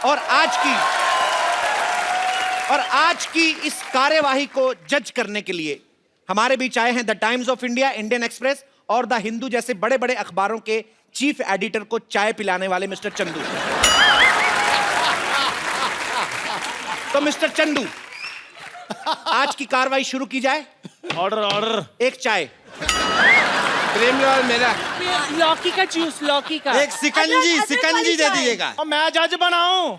और आज की इस कार्यवाही को जज करने के लिए हमारे बीच आए हैं the times of India, Indian express और द हिंदू जैसे बड़े बड़े अखबारों के चीफ एडिटर को चाय पिलाने वाले मिस्टर चंदू। तो मिस्टर चंदू, आज की कार्रवाई शुरू की जाए। ऑर्डर। एक चाय। प्रेम लाल मेरा। लौकी का जूस, लौकी का। एक सिकंजी दे दीजिएगा। और मैं जज बनाऊं।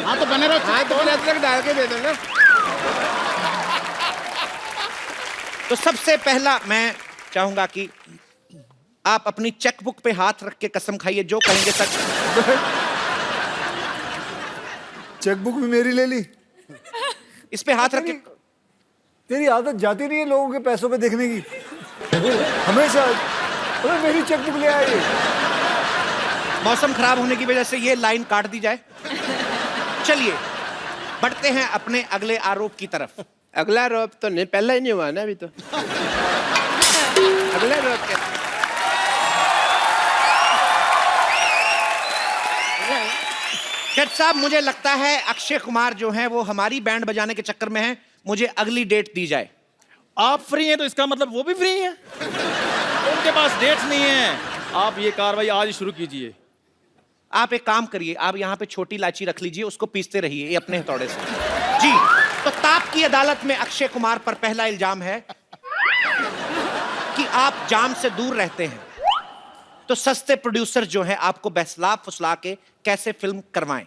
हाँ तो बने रहो। हाँ तो अदरक डाल के दे दो ना। तो सबसे पहला मैं चाहूंगा कि आप अपनी चेकबुक पे हाथ रख के कसम खाइए, जो कहेंगे सच। चेकबुक भी मेरी ले ली। इस पे हाथ रख के। तेरी आदत जाती नहीं है लोगों के पैसों पे देखने की हमेशा। अरे मेरी चेकबुक ले आए। मौसम खराब होने की वजह से ये लाइन काट दी जाए। चलिए बढ़ते हैं अपने अगले आरोप की तरफ। अगला आरोप तो नहीं, पहला ही नहीं हुआ ना अभी तो। अगला आरोप क्या? जज साहब, मुझे लगता है अक्षय कुमार जो हैं वो हमारी बैंड बजाने के चक्कर में हैं। मुझे अगली डेट दी जाए। आप फ्री हैं तो इसका मतलब वो भी फ्री हैं। उनके पास डेट्स नहीं है। आप ये कार्रवाई आज ही शुरू कीजिए। आप एक काम करिए, आप यहाँ पे छोटी इलायची रख लीजिए, उसको पीसते रहिए ये अपने हथौड़े से। जी, तो ताप की अदालत में अक्षय कुमार पर पहला इल्जाम है कि आप जाम से दूर रहते हैं। तो सस्ते प्रोड्यूसर जो हैं आपको बहसला फुसला के कैसे फिल्म करवाएं?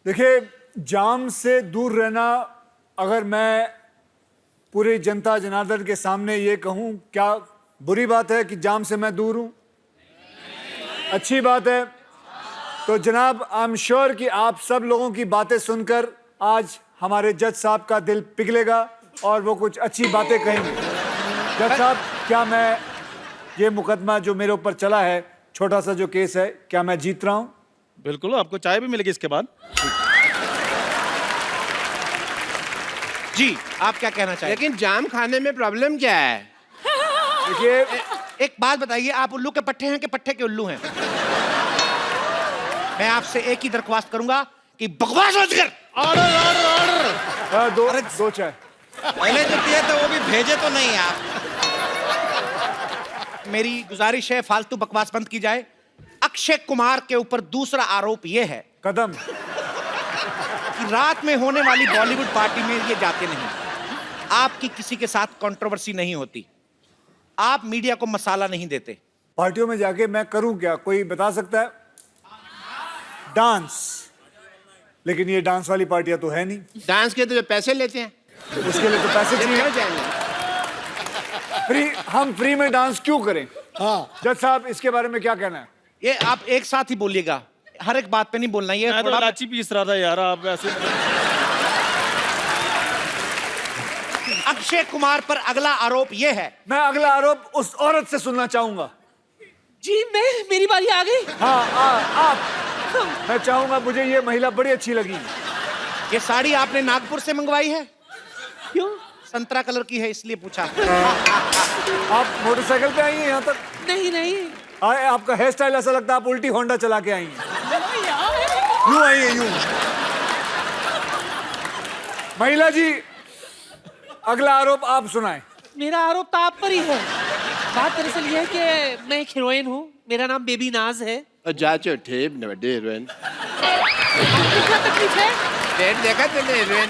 देखिए, जाम से दूर रहना, अगर मैं पूरी जनता जनार्दन के सामने ये कहूं, क्या बुरी बात है कि जाम से मैं दूर हूं? अच्छी बात है। तो जनाब, आई एम श्योर कि आप सब लोगों की बातें सुनकर आज हमारे जज साहब का दिल पिघलेगा और वो कुछ अच्छी बातें कहेंगे। जज साहब, क्या मैं ये मुकदमा जो मेरे ऊपर चला है, छोटा सा जो केस है, क्या मैं जीत रहा हूं? बिल्कुल, आपको चाय भी मिलेगी इसके बाद। जी, आप क्या कहना चाहिए? लेकिन जाम खाने में प्रॉब्लम क्या है? देखिए, एक बात बताइए, आप उल्लू के पट्टे हैं कि पट्टे के उल्लू हैं? मैं आपसे एक ही दरख्वास्त करूंगा कि बकवास मत कर। ऑर्डर। दो चाय। पहले जो दिए थे वो भी भेजे तो नहीं आप। मेरी गुजारिश है, फालतू बकवास बंद की जाए। अक्षय कुमार के ऊपर दूसरा आरोप यह है कदम कि रात में होने वाली बॉलीवुड पार्टी में ये जाते नहीं। आपकी किसी के साथ कंट्रोवर्सी नहीं होती। आप मीडिया को मसाला नहीं देते। पार्टियों में जाके मैं करूं क्या, कोई बता सकता है? डांस। लेकिन ये डांस वाली पार्टियां तो है नहीं। डांस के तो जो पैसे लेते हैं उसके लिए तो पैसे चाहिए। जाएंगे। हम फ्री में डांस क्यों करें? हाँ जज साहब, इसके बारे में क्या कहना है? ये आप एक साथ ही बोलिएगा, हर एक बात पे नहीं बोलना। ये मैं तो थोड़ा इलायची पीस रहा था यार, आप ऐसे। अक्षय कुमार पर अगला आरोप यह है। मैं अगला आरोप उस औरत से सुनना चाहूंगा। जी, मेरी बारी आ गई। हाँ, आप। मैं चाहूंगा, मुझे ये महिला बड़ी अच्छी लगी। ये साड़ी आपने नागपुर से मंगवाई है? क्यों? संतरा कलर की है इसलिए पूछा। आप मोटरसाइकिल पे आई हैं यहाँ तक? नहीं। आपका हेयर स्टाइल ऐसा लगता है आप उल्टी होंडा चला के आई हैं। यूं आई है, यूं। महिला जी, अगला आरोप आप सुनाएं। मेरा आरोप तो आप पर ही है। बात दरअसल ये है कि मैं एक हीरोइन हूँ, मेरा नाम बेबी नाज है। और जाचो ठेप न बड़े हीरोइन। क्या तकलीफ है? डेट देखा तुमने हीरोइन?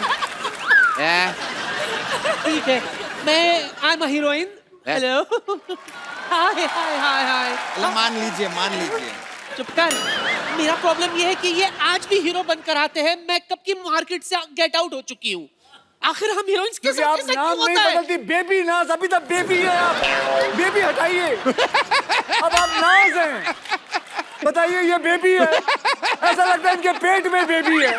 ठीक है, मैं I am a heroine. Hello. Hi. मान लीजिए। चुप कर। मेरा प्रॉब्लम ये है कि ये आज भी हीरो बनकर आते हैं। मैं कब की मार्केट से गेट आउट हो चुकी हूँ। आखिर हम हीरोइंस के साथ ऐसा नाम क्यों नहीं होता है? बदलती। बेबी नाज, अभी तक बेबी है आप। बेबी हटाइए। अब आप नाज हैं। बताइए, ये बेबी है। ऐसा लगता है इनके पेट में बेबी है।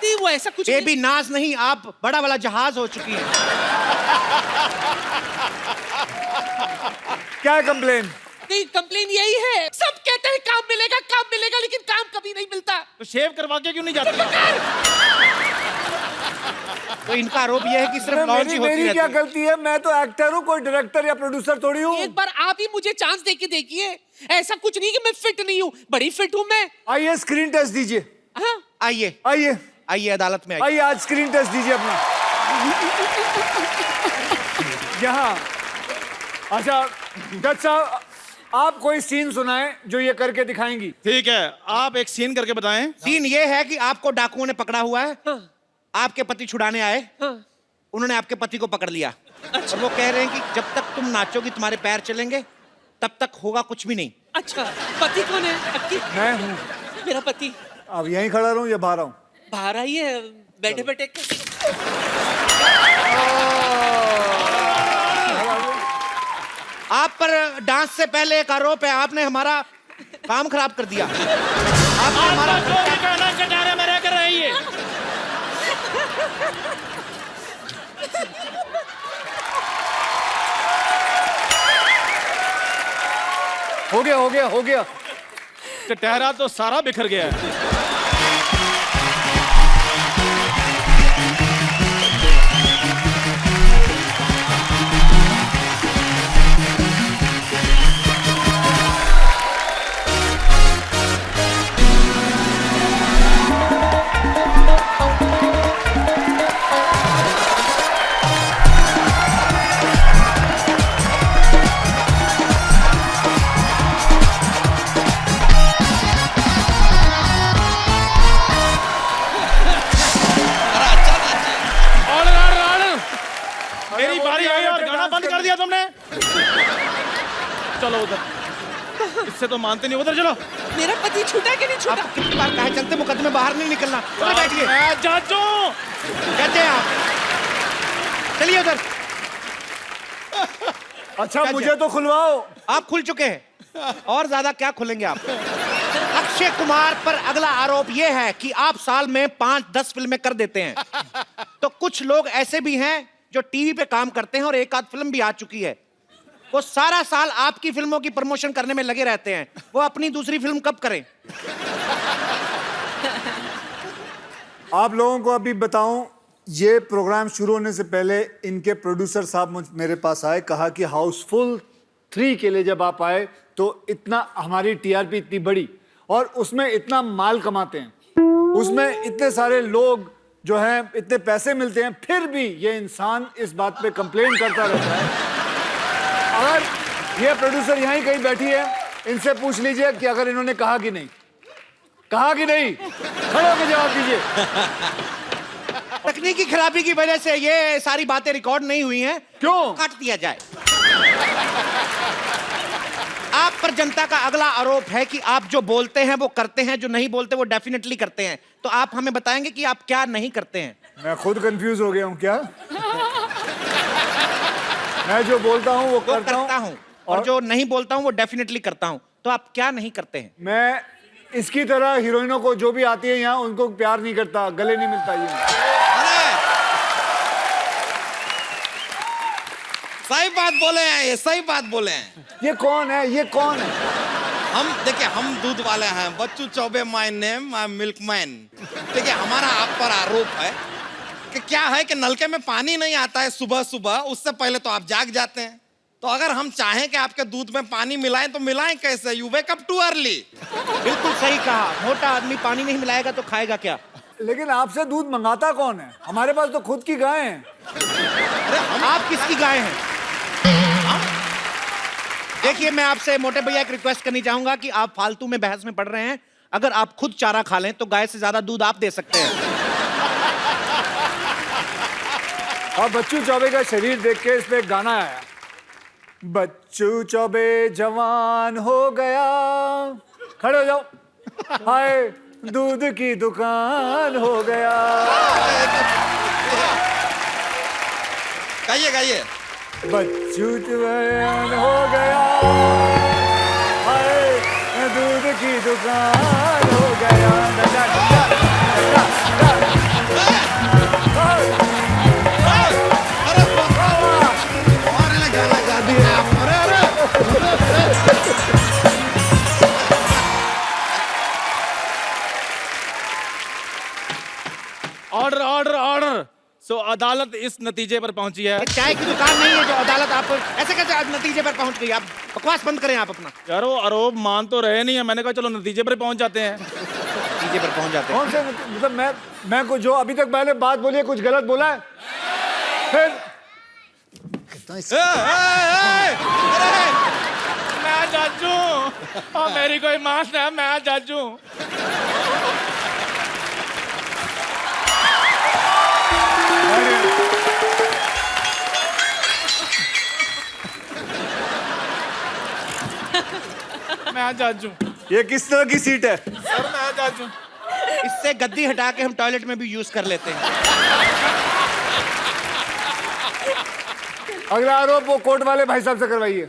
नहीं, वो ऐसा कुछ बेबी नाज नहीं, आप बड़ा वाला जहाज हो चुकी है। क्या है कंप्लेन? नहीं, कंप्लेन यही है, सब कहते हैं काम मिलेगा, लेकिन काम कभी नहीं मिलता। तो शेव करवा के क्यों नहीं जाती? तो इनका आरोप यह है कि सिर्फ लॉन्च ही मेरी होती मेरी क्या रहती है। गलती है? मैं तो एक्टर हूँ, कोई डायरेक्टर या प्रोड्यूसर थोड़ी हूँ। एक बार आप ही मुझे चांस दे के देखिए। ऐसा कुछ नहीं कि मैं फिट नहीं हूँ, बड़ी फिट हूँ मैं। आइए स्क्रीन टेस्ट दीजिए। हाँ? आइए आइए आइए अदालत में आइए। आइए आज स्क्रीन टेस्ट दीजिए अपना। यहाँ अच्छा जज साहब, आप कोई सीन सुनाएं जो ये करके दिखाएंगी। ठीक है, आप एक सीन करके बताएं। सीन ये है कि आपको डाकुओं ने पकड़ा हुआ है, हाँ। आपके पति छुड़ाने आए, हाँ। उन्होंने आपके पति को पकड़ लिया और वो कह रहे हैं कि जब तक तुम नाचोगी तुम्हारे पैर चलेंगे, तब तक होगा कुछ भी नहीं। अच्छा, पति कौन है आपकी? मैं हूँ। मेरा पति अब यहीं खड़ा रहूं या बाहर आऊं? बाहर आइए, बैठे बैठे। आप पर डांस से पहले एक आरोप है, आपने हमारा काम खराब कर दिया। आपने हमारा जो भी कहना कटारे में रहकर रहिए। हो गया हो गया हो गया। टहरा तो सारा बिखर गया है। मेरी बारी आई और गाना बंद कर दिया तुमने। चलो उधर, इससे तो मानते नहीं, उधर चलो। मेरा पति छूटा कि नहीं छूटा? आप कितनी बार कहे चलते मुकदमे बाहर नहीं निकलना। उधर बैठिए। जाजू कहते हैं आप, चलिए उधर। अच्छा मुझे तो खुलवाओ। आप खुल चुके हैं और ज्यादा क्या खुलेंगे आप। अक्षय कुमार पर अगला आरोप यह है कि आप साल में 5-10 फिल्में कर देते हैं। तो कुछ लोग ऐसे भी हैं जो टीवी पे काम करते हैं और एक आध फिल्म भी आ चुकी है, वो सारा साल आपकी फिल्मों की प्रमोशन करने में लगे रहते हैं। वो अपनी दूसरी फिल्म कब करें? आप लोगों को अभी बताऊं, ये प्रोग्राम शुरू होने से पहले इनके प्रोड्यूसर साहब मेरे पास आए, कहा कि हाउसफुल 3 के लिए जब आप आए तो इतना हमारी टीआरपी इतनी बड़ी और उसमें इतना माल कमाते हैं, उसमें इतने सारे लोग जो हैं इतने पैसे मिलते हैं, फिर भी ये इंसान इस बात पे कंप्लेन करता रहता है। अगर ये प्रोड्यूसर यहीं कहीं बैठी है, इनसे पूछ लीजिए कि अगर इन्होंने कहा कि नहीं, कहा कि नहीं, खड़े होकर जवाब दीजिए। तकनीकी खराबी की वजह से ये सारी बातें रिकॉर्ड नहीं हुई हैं। क्यों? काट दिया जाए। आप पर जनता का अगला आरोप है कि आप जो बोलते हैं वो करते हैं, जो नहीं बोलते वो डेफिनेटली करते हैं। तो आप हमें बताएंगे कि आप क्या नहीं करते हैं? मैं खुद कंफ्यूज हो गया हूँ। क्या? मैं जो बोलता हूँ वो वो करता करता हूँ और जो नहीं बोलता हूँ वो डेफिनेटली करता हूँ। तो आप क्या नहीं करते हैं? मैं इसकी तरह हीरोइनों को जो भी आती है यहाँ उनको प्यार नहीं करता, गले नहीं मिलता। ये सही बात बोले हैं, ये सही बात बोले हैं। ये कौन है? ये कौन है? हम देखिए, हम दूध वाले हैं। Bachchu Chaubey my name, I am milkman. देखिए, हमारा आप पर आरोप है कि क्या है कि नलके में पानी नहीं आता है सुबह सुबह, उससे पहले तो आप जाग जाते हैं। तो अगर हम चाहें कि आपके दूध में पानी मिलाएं तो मिलाएं कैसे? You wake up too early. बिल्कुल सही कहा। मोटा आदमी पानी नहीं मिलाएगा तो खाएगा क्या? लेकिन आपसे दूध मंगाता कौन है? हमारे पास तो खुद की गाय है। अरे आप किसकी गाय हैं? देखिए, मैं आपसे मोटे भैया एक रिक्वेस्ट करनी चाहूंगा कि आप फालतू में बहस में पड़ रहे हैं। अगर आप खुद चारा खा लें तो गाय से ज्यादा दूध आप दे सकते हैं। और बच्चू चौबे का शरीर देख के इस पे एक गाना आया, बच्चू चौबे जवान हो गया। खड़े हो जाओ। हाय दूध की दुकान हो गया। गाइए गाइए। बच्चू जवान हो गया, हाय दूध की दुकान हो गया। हमारे लिए गाना गा दिया। Order order order. तो अदालत इस नतीजे पर पहुंची है। ये चाय की दुकान नहीं है जो अदालत आप ऐसे कैसे आप नतीजे पर पहुंच गई। आप बकवास बंद करें आप अपना। यार वो आरोप मान तो रहे नहीं है, मैंने कहा चलो नतीजे पर पहुंच जाते हैं। नतीजे पर पहुंच जाते हैं। कौन से मतलब मैं को जो अभी तक मैंने बात बोली है कुछ गलत बोला है? फिर मैं जज हूं और मेरी कोई मान है, मैं जज हूं। मैं जज हूं। ये किस तरह की सीट है? सर मैं जज हूं। इससे गद्दी हटा के हम टॉयलेट में भी यूज कर लेते हैं। अगला आरोप वो कोर्ट वाले भाई साहब से करवाइए।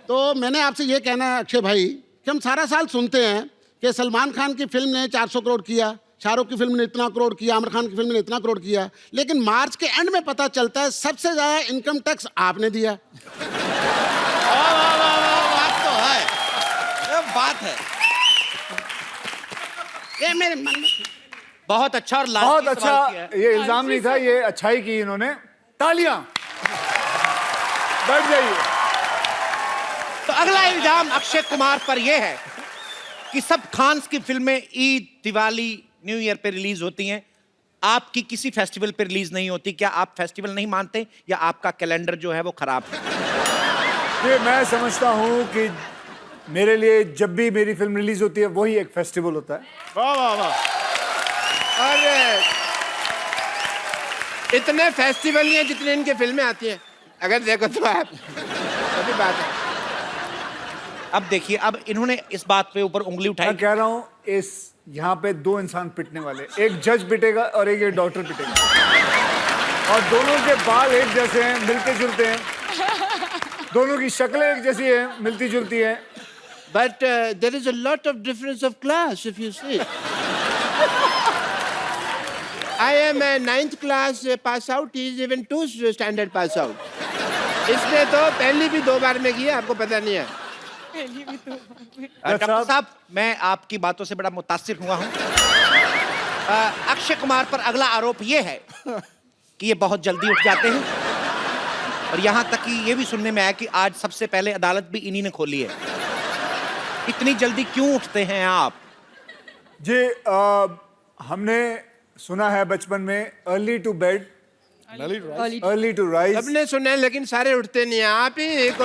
तो मैंने आपसे ये कहना है अक्षय भाई कि हम सारा साल सुनते हैं कि सलमान खान की फिल्म ने 400 करोड़ किया, शाहरुख की फिल्म ने इतना करोड़ किया, आमिर खान की फिल्म ने इतना करोड़ किया, लेकिन मार्च के एंड में पता चलता है सबसे ज्यादा इनकम टैक्स आपने दिया। बात तो है, ये बात है। ये मेरे मन में बहुत अच्छा और बहुत लाजमी अच्छा। सवाल किया है। ये इल्जाम नहीं था, ये अच्छाई की इन्होंने। तालियां। बैठ जाइए। तो अगला इल्जाम अक्षय कुमार पर यह है कि सब खान्स की फिल्में ईद, दिवाली, न्यू ईयर पे रिलीज होती हैं, आपकी किसी फेस्टिवल पे रिलीज नहीं होती। क्या आप फेस्टिवल नहीं मानते या आपका कैलेंडर जो है वो खराब है? ये मैं समझता हूँ कि मेरे लिए जब भी मेरी फिल्म रिलीज होती है वही एक फेस्टिवल होता है। वाह वाह वाह। और इतने फेस्टिवल नहीं है जितने इनके फिल्में आती हैं। अगर देखो तो आप सभी बात है। अब देखिए, अब इन्होंने इस बात पे ऊपर उंगली उठाई। मैं कह रहा हूँ इस यहाँ पे दो इंसान पिटने वाले, एक जज पिटेगा और एक ये डॉक्टर पिटेगा, और दोनों के बाल एक जैसे हैं, मिलते जुलते हैं, दोनों की शक्लें एक जैसी हैं, मिलती जुलती हैं। But there is a lot of difference of class if you see. I am a 9th class pass out. He is even 2 standard pass out. इसने तो पहली भी 2 बार में की है, आपको पता नहीं है। डॉक्टर साहब, मैं आपकी बातों से बड़ा मुतासिर हुआ हूं। अक्षय कुमार पर अगला आरोप यह है कि ये बहुत जल्दी उठ जाते हैं, और यहां तक कि ये भी सुनने में आया कि आज सबसे पहले अदालत भी इन्हीं ने खोली है। इतनी जल्दी क्यों उठते हैं आप? जी हमने सुना है बचपन में early to bed early to rise. सबने सुना है लेकिन सारे उठते नहीं हैं। आप ही एक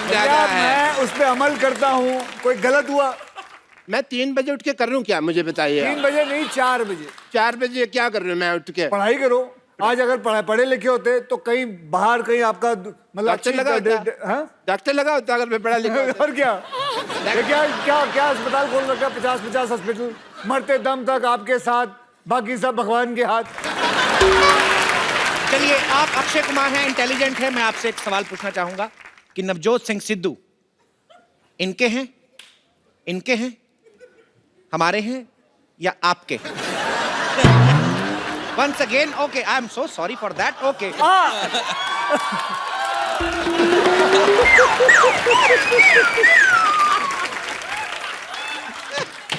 ज्यादा है। मैं उस पर अमल करता हूँ। कोई गलत हुआ? मैं 3 बजे उठ के कर रहा हूँ क्या, मुझे बताइए। 3 बजे नहीं, 4 बजे। 4 बजे क्या कर रहा हूँ मैं उठ के? पढ़ाई करो। आज अगर पढ़े लिखे होते तो कहीं बाहर कहीं आपका मतलब डॉक्टर लगा होता। हाँ? डॉक्टर लगा होता अगर मैं पढ़ा लिखा होता। और क्या ये क्या अस्पताल खोल रखा है? 50 हॉस्पिटल, मरते दम तक आपके साथ, बाकी सब भगवान के हाथ। चलिए, आप अक्षय कुमार हैं, इंटेलिजेंट हैं, मैं आपसे एक सवाल पूछना चाहूंगा कि नवजोत सिंह सिद्धू इनके हैं, इनके हैं, हमारे हैं या आपके? Once again, okay, I am so sorry for that. Okay.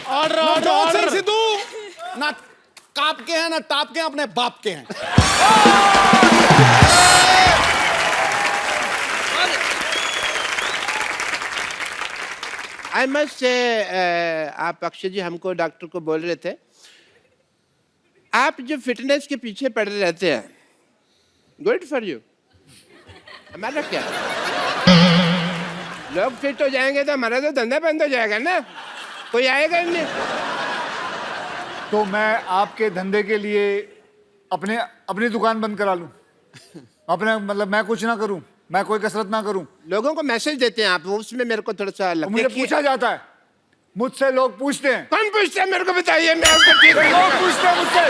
Navjot Singh Sidhu ना काप के हैं ना टाप के हैं, अपने बाप के हैं। आई मस्ट से आप अक्षय जी हमको डॉक्टर को बोल रहे थे, आप जो फिटनेस के पीछे पड़े रहते हैं, गुड फॉर यू। हमारा क्या, लोग फिट हो जाएंगे तो हमारा तो धंधा बंद हो जाएगा ना, कोई आएगा ही नहीं। तो मैं आपके धंधे के लिए अपनी दुकान बंद करा लूं? अपने मतलब मैं कुछ ना करूं, मैं कोई कसरत ना करूं? लोगों को मैसेज देते हैं आप, उसमें मेरे को थोड़ा सा तो मुझे पूछा जाता है, मुझसे लोग पूछते हैं। कौन पूछता है मेरे को बताइए, मैं उसको ठीक लोग पूछते हैं मुझसे।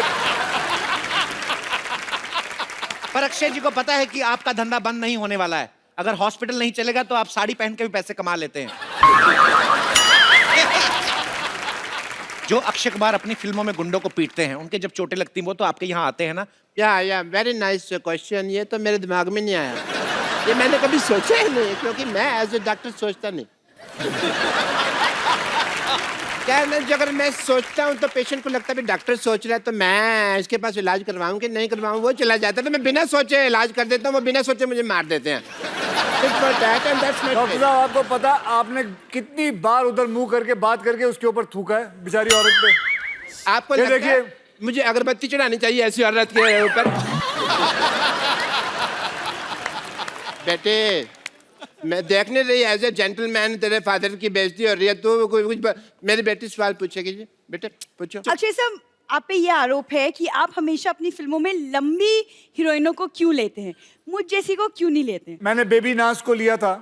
पर अक्षय जी को पता है कि आपका धंधा बंद नहीं होने वाला है। अगर हॉस्पिटल नहीं चलेगा तो आप साड़ी पहन के भी पैसे कमा लेते हैं। जो अक्षय कुमार अपनी फिल्मों में गुंडों को पीटते हैं, उनके जब चोटें लगती हैं वो तो आपके यहाँ आते हैं ना? या वेरी नाइस क्वेश्चन। ये तो मेरे दिमाग में नहीं आया, ये मैंने कभी सोचा ही नहीं, क्योंकि मैं एज ए डॉक्टर सोचता नहीं। क्या है ना, जो अगर मैं सोचता हूँ तो पेशेंट को लगता है भी डॉक्टर सोच रहा है तो मैं इसके पास इलाज करवाऊँ कि नहीं करवाऊँ, वो चला जाता है तो मैं बिना सोचे इलाज कर देता हूँ, वो बिना सोचे मुझे मार देते हैं। डॉक्टर साहब आपको पता आपने कितनी बार उधर मुंह करके बात करके उसके ऊपर थूका है बेचारी औरत पे। आपको ये लगता है देखिए। मुझे अगरबत्ती चढ़ानी चाहिए ऐसी औरत के ऊपर? बेटे मैं देखने रही एज ए जेंटलमैन तेरे फादर की बेइज्जती हो रही है, तू कुछ मेरी बेटी सवाल पूछेगी जी, बेटे पूछो। अक्षय सर, आप पे ये आरोप है कि आप हमेशा अपनी फिल्मों में लंबी हीरोइनों को क्यों लेते हैं, मुझ जैसी को क्यों नहीं लेते हैं? मैंने बेबी नाज को लिया था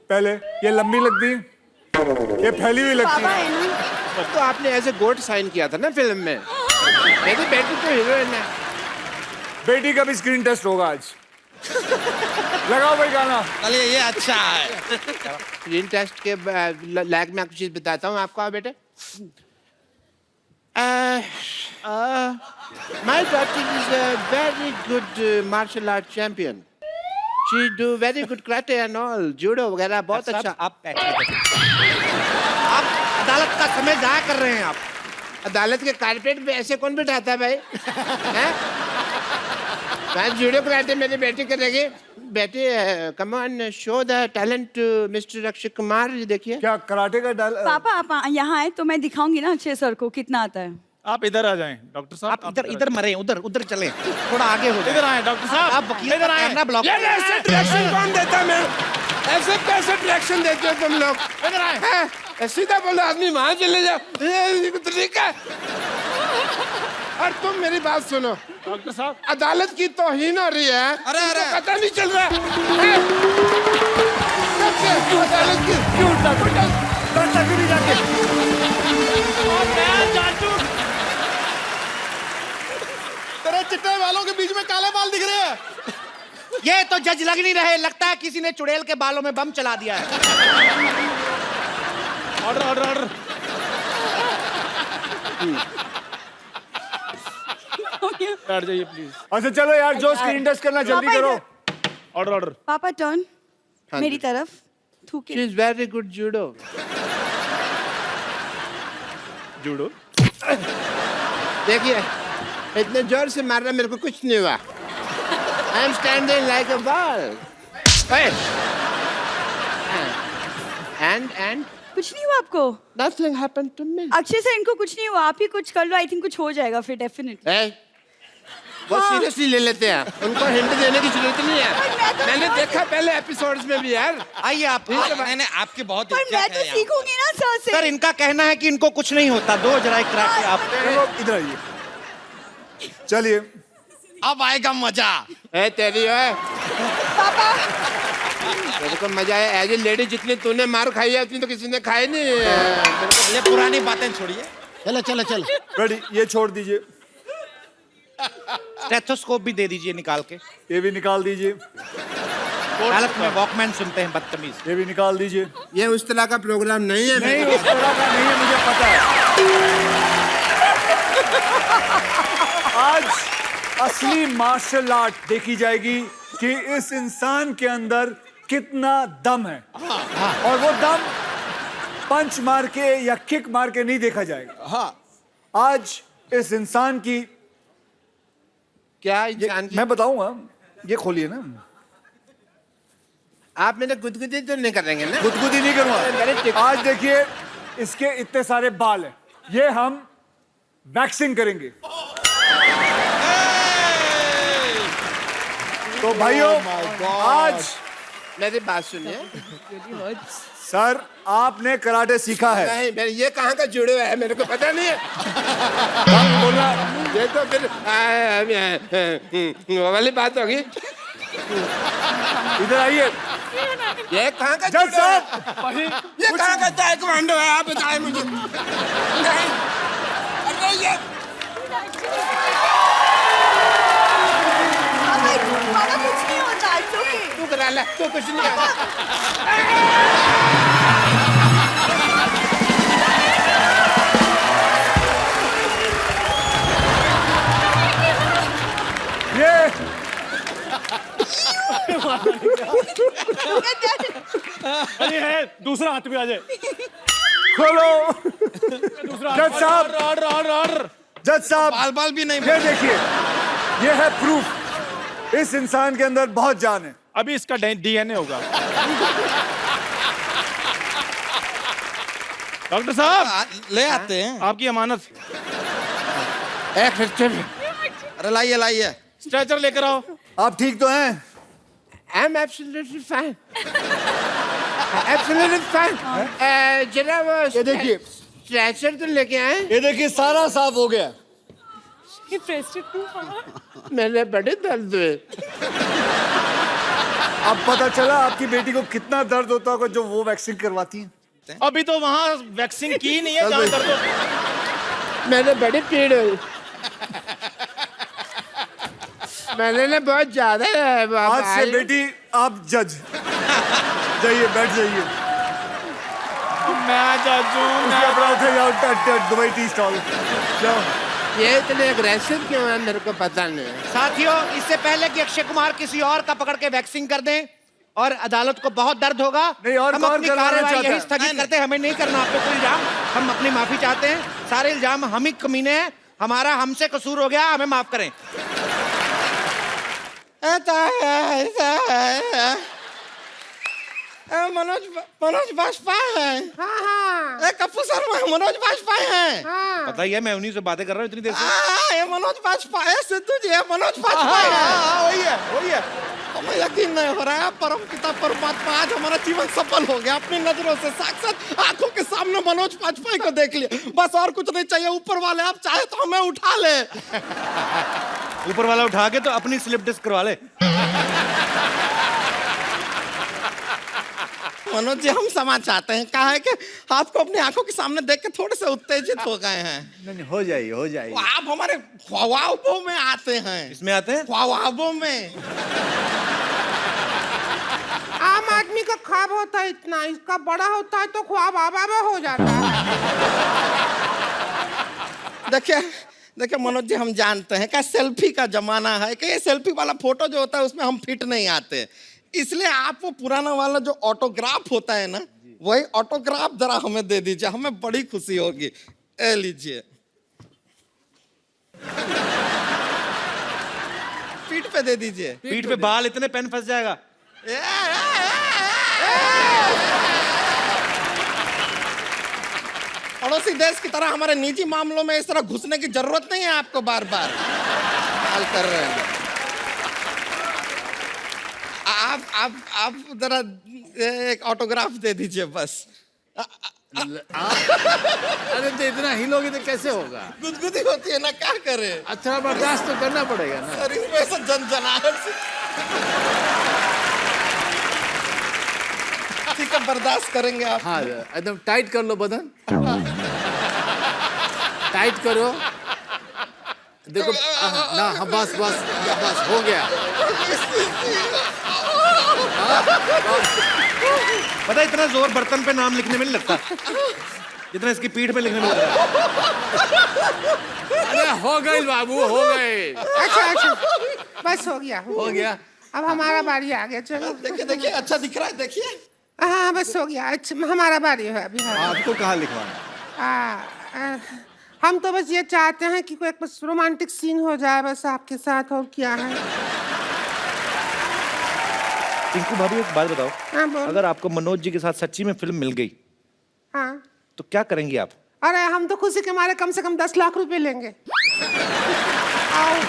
पहले, ये लंबी लगती है, ये फैली हुई लगती पापा है। है ना, तो आपने एज ए गोट साइन किया था ना फिल्म में, मेरी बेटी तो हीरोइन है। बेटी का भी स्क्रीन टेस्ट होगा आज। लगाओ भाई गाना। चलिए ये अच्छा है। स्क्रीन टेस्ट के लायक मैं कुछ चीज बताता हूँ आपको। बेटे my daughter is a very good martial art champion, she do very good karate and all, judo वगैरह बहुत साहब, अच्छा। आप बैठिए। आप अदालत का समय जाया कर रहे हैं आप। अदालत के कारपेट पे ऐसे कौन बिठाता है भाई? हैं? मैं जूडो कराटे मेरी बेटी करेगी। बेटी come on show the talent to mister Akshay Kumar. ये देखिए क्या कराटे का डाल? पापा आप यहाँ आए तो मैं दिखाऊंगी ना अक्षय सर को कितना आता है। आप इधर आ जाएं डॉक्टर साहब। आप इधर इधर मरे, उधर उधर चले, थोड़ा आगे हो जाए। इधर आए डॉक्टर साहब। आप वकील इधर आए। Camera block. यार ऐसे डायरेक्शन कौन देता है? मैं ऐसे कैसे डायरेक्शन देते हो तुम लोग? इधर आए। हैं? सीधा बोलो आदमी वहां चले जाओ, ये तरीका है। और तुम मेरी बात सुनो डॉक्टर साहब, अदालत की तौहीन हो रही है। अरे, अरे। तुमको पता नहीं चल रहा है? कब से अदालत की क्यों उल्टा क्यों नहीं जाके? तेरे चिट्टे बालों के बीच में काले बाल दिख रहे हैं। ये तो जज लग नहीं रहे, लगता है किसी ने चुड़ैल के बालों में बम चला दिया है। Order order order. बैठ जाइए प्लीज। अच्छा चलो यार, जो स्क्रीन टेस्ट करना जल्दी पापा करो। Order order. पापा टर्न हाँ मेरी जी। तरफ थूके। She is very good judo. Judo. देखिए इतने जोर से मार रहा, मेरे को कुछ नहीं हुआ। I am standing like a ball. And कुछ नहीं हुआ आपको? Nothing happened to me. Akshay sir इनको कुछ नहीं हुआ, आप ही कुछ कर लो, आई थिंक कुछ हो जाएगा फिर डेफिनेटली। वो सीरियसली ले लेते हैं, उनको हिंट देने की जरूरत नहीं है। मैंने देखा पहले एपिसोड्स में भी यार। आइए आप। नहीं नहीं, आपकी बहुत पर इज्जत मैं है तो यहाँ। सीखूंगी ना सर से। सर इनका कहना है कि इनको कुछ नहीं होता, दो जरा कराटे आप। चलो इधर आइए, चलिए। अब आएगा मजा। ए तेरी है पापा तेरे को मजा आया? एज ए लेडी जितनी तूने मार खाई है उतनी तो किसी ने खाई नहीं है। ये पुरानी बातें छोड़िए। चलो चलो चलो। रेडी, ये छोड़ दीजिए, स्टेथोस्कोप भी दे दीजिए निकाल के। ये भी निकाल दीजिए, अदालत में वॉकमैन सुनते हैं बदतमीज। ये भी निकाल दीजिए। ये उस तरह का प्रोग्राम नहीं है। नहीं उस तरह का नहीं है, मुझे पता है। आज असली मार्शल आर्ट देखी जाएगी कि इस इंसान के अंदर कितना दम है, और वो दम पंच मार के या किक मार के नहीं देखा जाएगा। आज इस इंसान की क्या इंसान की? मैं बताऊंगा, ये खोलिए ना। आप मेरे गुदगुदी तो नहीं करेंगे ना? गुदगुदी नहीं करूंगा। आज देखिए इसके इतने सारे बाल हैं, ये हम वैक्सिंग करेंगे। तो भाइयों आज मेरी बात सुनिए। सर आपने कराटे सीखा है। नहीं ये कहाँ का जुड़े है मेरे को पता नहीं है। बोलना ये तो फिर वो वाली बात होगी। इधर आइए। ये कहाँ का जज जुड़े है? साहब, ये कहाँ का ताइक्वांडो है? आप बताएं मुझे। नहीं अरे ये पापा कुछ नहीं होता, it's okay। तू करा ले, तू कुछ नहीं आता। ये अरे है दूसरा हाथ भी आ जाए। खोलो। जज साहब, ऑर्डर। जज साहब, बाल बाल भी नहीं ये देखिए, ये है प्रूफ। इस इंसान के अंदर बहुत जान है। अभी इसका डीएनए होगा। डॉक्टर साहब ले आते हैं। आपकी अमानत। एक मिनट, अरे लाइए लाइए। स्ट्रेचर लेकर आओ। आप ठीक तो हैं? I am absolutely fine, absolutely fine. जरा वो ये देखिए, स्ट्रेचर तो लेके आए। ये देखिए, सारा साफ हो गया। मेरे बड़े दर्द हुए। अब पता चला आपकी बेटी को कितना दर्द होता होगा जो वो वैक्सीन करवाती है। अभी तो वहां वैक्सीन की नहीं है चल जहाँ भाई। दर्द हो। मैंने बड़ी पीड़ हुई। मैंने ना बहुत ज्यादा आज से बेटी आप जज। जाइए, बैठ जाइए। मैं जज हूँ, उसके बाद उठे जाओ, दुबई टी स्टॉल जाओ। ये इतने अग्रेसिव क्यों है मेरे को पता नहीं। साथियों, इससे पहले कि अक्षय कुमार किसी और का पकड़ के वैक्सीन कर दें और अदालत को बहुत दर्द होगा, नहीं, और हम कौन अपनी करवाना कार्रवाई चाहता यही है? स्थगित करते हैं। हमें नहीं करना आप पे कोई इल्जाम। हम अपनी माफी चाहते हैं। सारे इल्जाम हम ही कमीने हैं। हमारा हमसे कसूर हो गया, हमें माफ करें। मनोज बाजपेयी है। हाँ हाँ कपूर शर्मा मनोज बाजपेयी है। हाँ। पता ही है, मैं उन्हीं से बातें कर रहा हूँ इतनी देर से। ये मनोज बाजपेयी, सिद्धू जी, ये मनोज बाजपेयी है। वही है, वही है। हमें यकीन नहीं हो रहा है। परम पिता परमात्मा, आज हमारा जीवन सफल हो गया। अपनी नजरों से साक्षात आंखों के सामने मनोज बाजपेयी को देख लिया। बस और कुछ नहीं चाहिए। ऊपर वाले आप चाहे तो हमें उठा ले। ऊपर वाला उठा के तो अपनी स्लिप डिस्क करवा ले। मनोज जी, हम क्षमा चाहते हैं। कहा है कि आपको अपनी आंखों के सामने देख के थोड़े से उत्तेजित हो गए हैं। नहीं, हो जाइए, हो जाइए। आप हमारे ख्वाबों में आते हैं। इसमें आते हैं। ख्वाबों में। आम आदमी का ख्वाब होता है इतना, इसका बड़ा होता है तो ख्वाब आबा हो जाता है। देखिए देखिए मनोज जी, हम जानते हैं कि सेल्फी का जमाना है कि ये सेल्फी वाला फोटो जो होता है उसमें हम फिट नहीं आते। इसलिए आप वो पुराना वाला जो ऑटोग्राफ होता है ना, वही ऑटोग्राफ जरा हमें दे दीजिए। हमें बड़ी खुशी होगी। ए लीजिए। पीठ पे दे दीजिए। पीठ पे बाल इतने, पेन फंस जाएगा। पड़ोसी देश की तरह हमारे निजी मामलों में इस तरह घुसने की जरूरत नहीं है। आपको बार बार हाल कर रहे हैं। आप जरा एक ऑटोग्राफ दे दीजिए बस। अरे तो इतना हिलोगे तो कैसे होगा? गुदगुदी होती है ना, क्या करे। अच्छा, बर्दाश्त तो करना पड़ेगा ना। सर, इसमें से जनजनाहट से। ठीक है, बर्दाश्त करेंगे आप। हाँ, एकदम टाइट कर लो बदन। टाइट करो। देखो ना, हाँ, बस बस बस हो गया। पता है, इतना जोर बर्तन पे नाम लिखने में नहीं लगता जितना इसकी पीठ पे लिखने में लग रहा है। अरे हो गई बाबू, हो गए। अच्छा अच्छा, बस हो गया। हो गया। अब हमारा बारी आ गया। चलो देखिए देखिए, अच्छा दिख रहा है, देखिए। हाँ बस हो गया। अच्छा, हमारा बारी है अभी। हाँ। आपको कहाँ लिखवाना? हम तो बस ये चाहते हैं कि कोई एक बस रोमांटिक सीन हो जाए बस आपके साथ, और क्या है। टिंकू भाभी, एक बात बताओ। हाँ बोल। अगर आपको मनोज जी के साथ सच्ची में फिल्म मिल गई हाँ, तो क्या करेंगी आप? अरे हम तो खुशी के मारे कम से कम 10 लाख रुपए लेंगे। और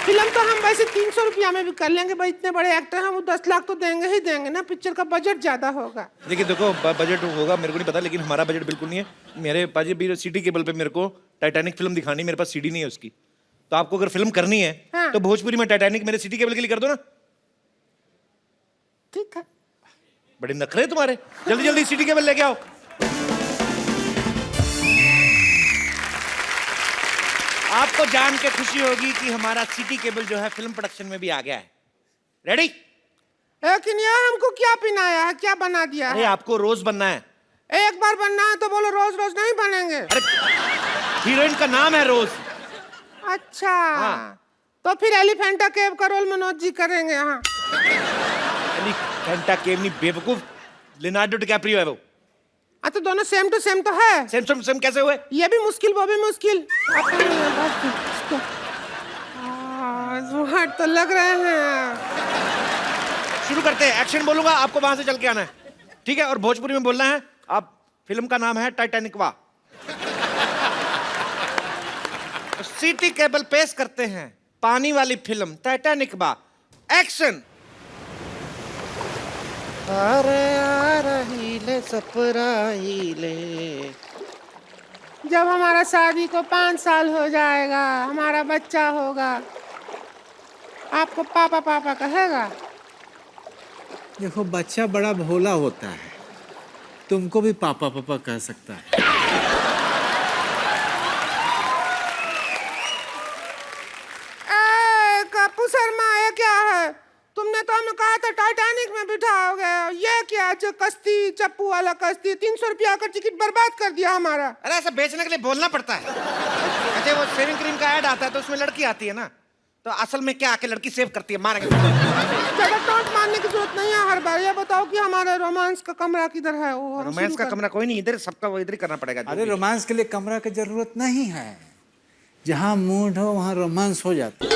फिल्म तो हम वैसे 300 रुपया में भी कर लेंगे भाई, इतने बड़े एक्टर हैं, वो 10 लाख तो देंगे ही देंगे ना। पिक्चर का बजट ज्यादा होगा। देखिए, देखो, बजट होगा मेरे को नहीं पता, लेकिन हमारा बजट बिल्कुल नहीं है। मेरे पास भी सिटी केबल पे मेरे को टाइटैनिक फिल्म दिखानी, मेरे पास सीडी नहीं है उसकी। तो आपको अगर फिल्म करनी है हाँ। तो भोजपुरी में टाइटैनिक मेरे सिटी केबल के लिए कर दो ना। ठीक है। बड़े नखरे तुम्हारे। जल्दी जल्दी सिटी केबल लेके आओ। आपको जान के खुशी होगी कि हमारा सिटी केबल जो है फिल्म प्रोडक्शन में भी आ गया है। रेडी? लेकिन यार हमको क्या पिनाया है, क्या बना दिया अरे है? आपको रोज बनना है। एक बार बनना है तो बोलो, रोज रोज नहीं बनेंगे। अरे हीरोइन का नाम है रोज। अच्छा हाँ। तो फिर एलिफेंटा केव का रोल मनोज जी करेंगे। हाँ एलिफेंटा केव नहीं बेवकूफ, लियोनार्डो डिकैप्रियो है वो। हाँ तो दोनों सेम टू सेम तो है। सेम सेम सेम कैसे हुए? ये भी मुश्किल वो भी मुश्किल। स्मार्ट तो लग रहे हैं। शुरू करते हैं। एक्शन बोलूंगा, आपको वहां से चल के आना है, ठीक है? और भोजपुरी में बोलना है। आप फिल्म का नाम है टाइटैनिकवा। सिटी केबल पेश करते हैं पानी वाली फिल्म टाइटैनिकवा। एक्शन। अरे आ रही ले सपराही ले। जब हमारा शादी को 5 साल हो जाएगा, हमारा बच्चा होगा, आपको पापा पापा कहेगा? देखो बच्चा बड़ा भोला होता है, तुमको भी पापा पापा कह सकता है। कपूर शर्मा, ये क्या है? तुमने तो हमें कहा था टाइटैनिक में बिठाओगे, ये क्या? जो कश्ती, चप्पू वाला कश्ती, 300 रुपया का टिकट बर्बाद कर दिया हमारा। अरे ऐसा बेचने के लिए बोलना पड़ता है। अच्छा वो शेविंग क्रीम का ऐड आता है तो उसमें लड़की आती है ना, तो असल में क्या आके लड़की सेव करती है, मारेंगे। ज्यादा टॉन्ट मारने की जरूरत नहीं है हर बार। ये बताओ कि हमारे रोमांस का कमरा किधर है? वो रोमांस का कमरा कोई नहीं, इधर सबका वो इधर ही करना पड़ेगा। अरे रोमांस के लिए कमरा की जरूरत नहीं है, जहाँ मूड हो वहाँ रोमांस हो जाता है।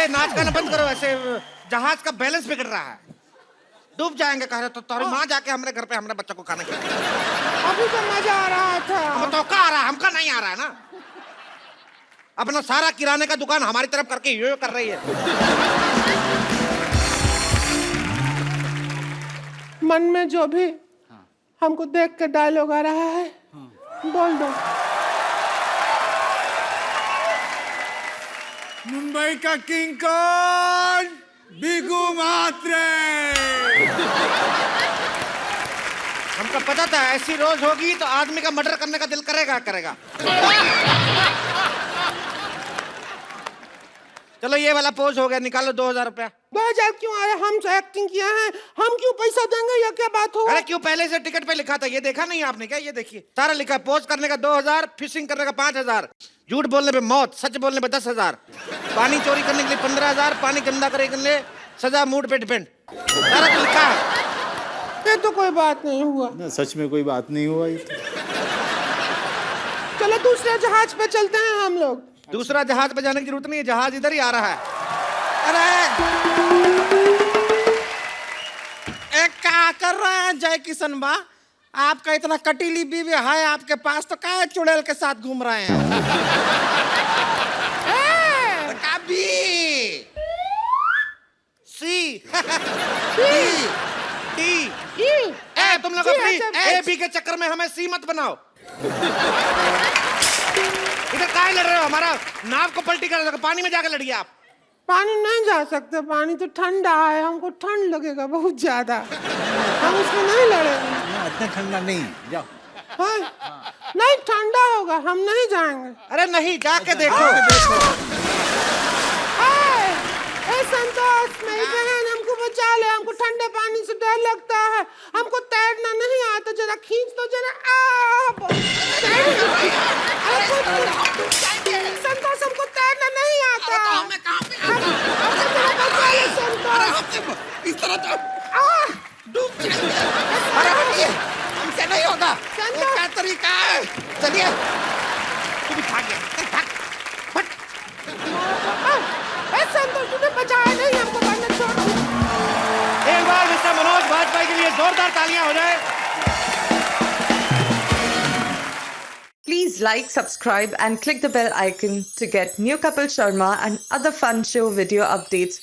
नाच गाना बंद करो, ऐसे जहाज का बैलेंस बिगड़ रहा है, डूब जाएंगे। कह रहे तो तुम्हारी माँ जाके हमारे घर पे हमारे बच्चों को खाना खिलाया। अभी तो मजा आ रहा था। हम तो आ रहा है, हमका नहीं आ रहा है ना। अपना सारा किराने का दुकान हमारी तरफ करके यो कर रही है। मन में जो भी हमको देख के डायलॉग आ रहा है, बोल दो। मुंबई का किंग कौन? बिगू मात्रे। हमको पता था ऐसी रोज होगी तो आदमी का मर्डर करने का दिल करेगा। चलो ये वाला पोज हो गया, निकालो 2000 रुपया। 2000 क्यों आया? हम जो एक्टिंग किया है, हम क्यों पैसा देंगे? ये क्या बात हुआ? अरे क्यों, पहले से टिकट पे लिखा था, ये देखा नहीं आपने क्या? ये देखिए सारा लिखा, पोज करने का 2000, फिशिंग करने का 5000, झूठ बोलने पे मौत, सच बोलने पे 10,000, पानी चोरी करने के लिए 15,000, पानी गंदा करने के लिए सजा, मूड पे डिपेंड। सारा तो लिखा है। ये तो कोई बात नहीं हुआ ना, सच में कोई बात नहीं हुआ ये तो। चलो दूसरे जहाज पे चलते हैं हम लोग। दूसरा जहाज पे जाने की जरूरत नहीं है, जहाज इधर ही आ रहा है। अरे एक क्या कर रहे हैं जय किशन बा? आपका इतना कटीली बीवी है आपके पास, तो क्या चुड़ैल के साथ घूम रहे हैं? कभी सी डी ए, तुम लोग अपनी ए बी के चक्कर में हमें सी मत बनाओ। इधर काहे लड़ रहे हो? हमारा नाव को पलटी कर, पानी में जाकर लड़िए आप। पानी नहीं जा सकते, पानी तो ठंडा है, हमको ठंड लगेगा बहुत ज्यादा, हम उसमें नहीं लड़ेंगे। इतना ठंडा नहीं, जाओ। हाँ? नहीं ठंडा होगा, हम नहीं जाएंगे। अरे नहीं, जाके देखो। संतोष, मेरी बहन, हमको बचा ले, हमको ठंडे पानी से डर लगता है, हमको तैरना नहीं आता, जरा खींच दो जरा। संतोष, हमको तैरना नहीं आता। इस तरह तो डूब जाएंगे। हमसे नहीं होगा। क्या तरीका है? चलिए, तू भी भाग गया, भाग। संतोष, तुझे बचाया नहीं, हमको करना छोड़ दो। एक बार मिस्टर मनोज वाजपेयी के लिए जोरदार तालियां हो जाए। Please like, subscribe and click the bell icon to get new Kapil Sharma and other fun show video updates